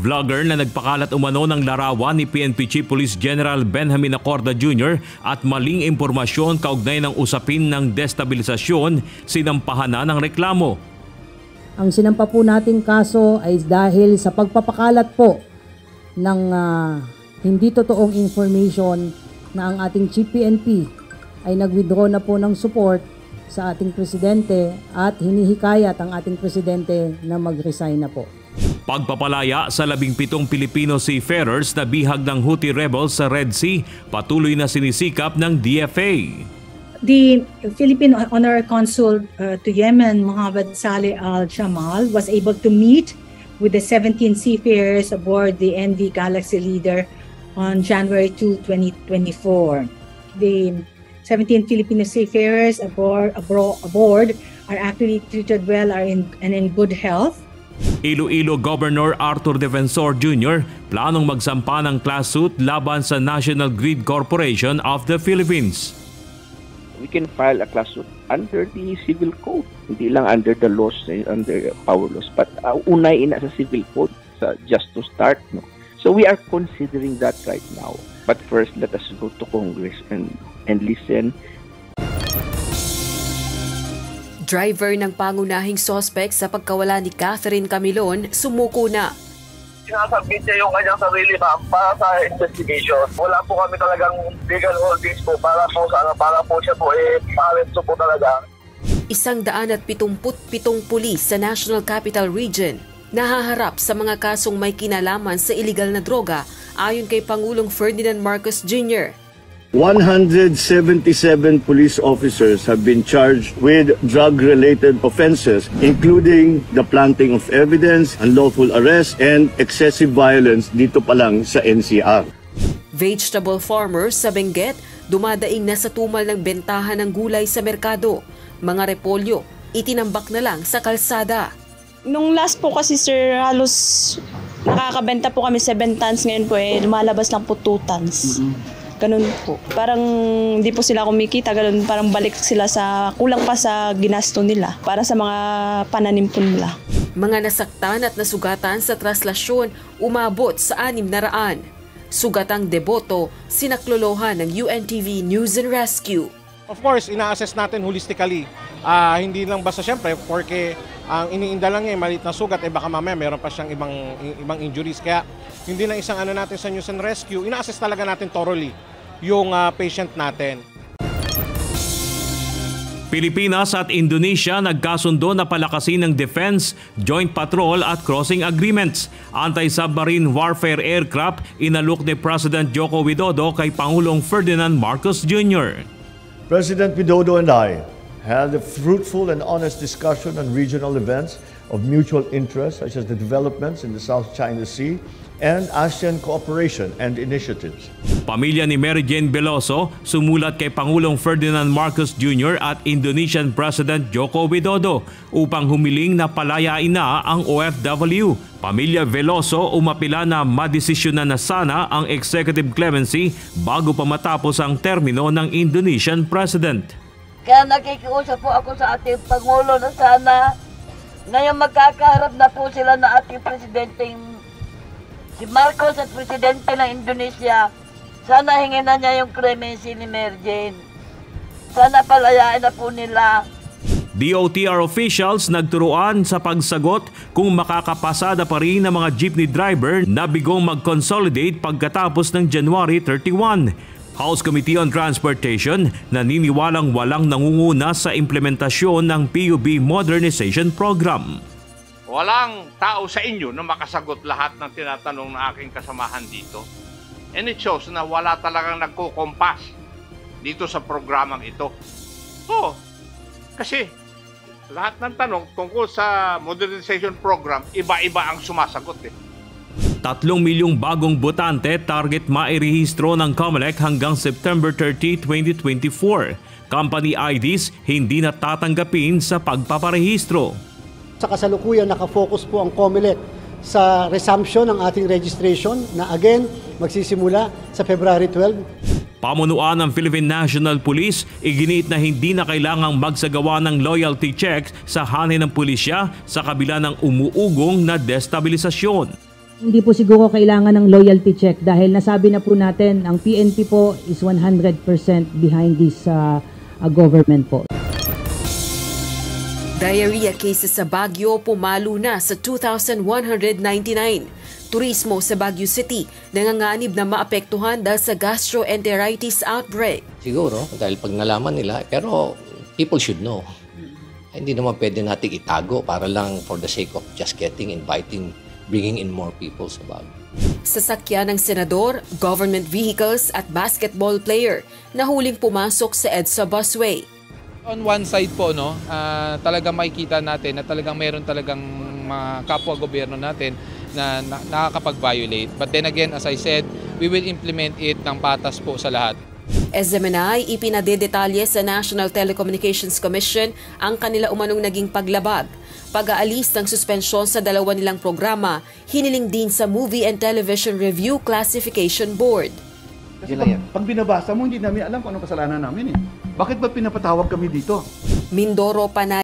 Vlogger na nagpakalat umano ng larawan ni PNP Chief Police General Benjamin Acorda Jr. at maling impormasyon kaugnay ng usapin ng destabilisasyon, sinampahan na ng reklamo. Ang sinampa po nating kaso ay dahil sa pagpapakalat po ng hindi totoong information na ang ating Chief PNP ay nag-withdraw na po ng support sa ating presidente at hinihikayat ang ating presidente na mag-resign na po. Pagpapalaya sa 17 Pilipino seafarers na bihag ng Houthi rebels sa Red Sea, patuloy na sinisikap ng DFA. The Philippine Honorary Consul to Yemen, Mohammed Saleh Al-Jamal, was able to meet with the 17 seafarers aboard the NV Galaxy Leader on January 2, 2024. The 17 Filipino seafarers aboard are actually treated well and in good health. Iloilo Governor Arthur Defensor Jr. planong magsampa ng class suit laban sa National Grid Corporation of the Philippines. We can file a class suit under the civil code, hindi lang under the laws, under power laws, but unay ina sa civil code, just to start. No? So we are considering that right now. But first, let us go to Congress and listen. Driver ng pangunahing suspect sa pagkawala ni Catherine Camilon sumuko na. Sinasabit niya yung kanyang sarili para sa investigation. Wala po kami talagang legal holdings po para po siya po ma-arresto po talaga. 177 pulis sa National Capital Region nahaharap sa mga kasong may kinalaman sa iligal na droga ayon kay Pangulong Ferdinand Marcos Jr. 177 police officers have been charged with drug-related offenses, including the planting of evidence, unlawful arrest, and excessive violence dito pa lang sa NCR. Vegetable farmers sa Benguet dumadaing na sa tumal ng bentahan ng gulay sa merkado. Mga repolyo, itinambak na lang sa kalsada. Nung last po kasi sir, halos nakakabenta po kami 7 tons. Ngayon po lumalabas lang po 2 tons. Ganun po. Parang hindi po sila kumikita, ganun, parang balik sila sa kulang pa sa ginasto nila para sa mga pananim po nila. Mga nasaktan at nasugatan sa traslasyon umabot sa 600. Sugatang deboto, sinaklolohan ng UNTV News and Rescue. Of course, ina-assess natin holistically. Hindi lang basta siyempre, porque ang iniinda lang niya maliit na sugat, baka mamaya meron pa siyang ibang injuries. Kaya hindi lang isang natin sa News and Rescue, ina-assess talaga natin thoroughly yung patient natin. Pilipinas at Indonesia nagkasundo na palakasin ng defense, joint patrol at crossing agreements. Anti-submarine warfare aircraft inalok ni President Joko Widodo kay Pangulong Ferdinand Marcos Jr. President Widodo and I had a fruitful and honest discussion on regional events of mutual interest, such as the developments in the South China Sea and ASEAN cooperation and initiatives. Pamilya ni Mary Jane Veloso sumulat kay Pangulong Ferdinand Marcos Jr. at Indonesian President Joko Widodo upang humiling na palayain na ang OFW. Pamilya Veloso umapila na madesisyonan na sana ang executive clemency bago pa matapos ang termino ng Indonesian President. Kaya nakikiusap po ako sa ating Pangulo na sana ngayon magkakaharap na po sila na ating presidenteng si Marcos at presidente ng Indonesia. Sana hingin na niya yung clemency ni Mary Jane. Sana palayain na po nila. DOTR officials nagturuan sa pagsagot kung makakapasada pa rin ng mga jeepney driver na bigong mag-consolidate pagkatapos ng January 31. House Committee on Transportation naniniwalang walang nangunguna sa implementasyon ng PUB Modernization Program. Walang tao sa inyo na makasagot lahat ng tinatanong ng aking kasamahan dito. And it shows na wala talagang nagkukompas dito sa programang ito. Kasi lahat ng tanong tungkol sa modernization program, iba-iba ang sumasagot 3 milyong bagong botante target mairehistro ng COMELEC hanggang September 30, 2024. Company IDs hindi na tatanggapin sa pagpaparehistro. Sa kasalukuyan nakafocus po ang COMELEC sa resumption ng ating registration na again magsisimula sa February 12. Pamunuan ng Philippine National Police, iginiit na hindi na kailangang magsagawa ng loyalty checks sa hanay ng pulisya sa kabila ng umuugong na destabilisasyon. Hindi po siguro kailangan ng loyalty check dahil nasabi na po natin ang PNP po is 100% behind this government po. Diarrhea cases sa Baguio pumalo na sa 2,199. Turismo sa Baguio City nanganganib na maapektuhan dahil sa gastroenteritis outbreak. Siguro dahil pag nalaman nila, pero people should know. Hindi naman pwede nating itago para lang for the sake of just bringing in more people sa Baguio. Sasakyan ng senador, government vehicles at basketball player na huling pumasok sa EDSA busway. On one side po, talagang makikita natin na talagang meron talagang mga kapwa gobyerno natin na nakakapag-violate. But then again, as I said, we will implement it ng patas po sa lahat. SMNI ipinadedetalye sa National Telecommunications Commission ang kanila umanong naging paglabag. Pag-aalis ng suspensyon sa dalawa nilang programa, hiniling din sa Movie and Television Review Classification Board. Kasi pag binabasa mo, hindi namin alam kung anong kasalanan namin eh. Bakit ba pinapatawag kami dito? Mindoro Panay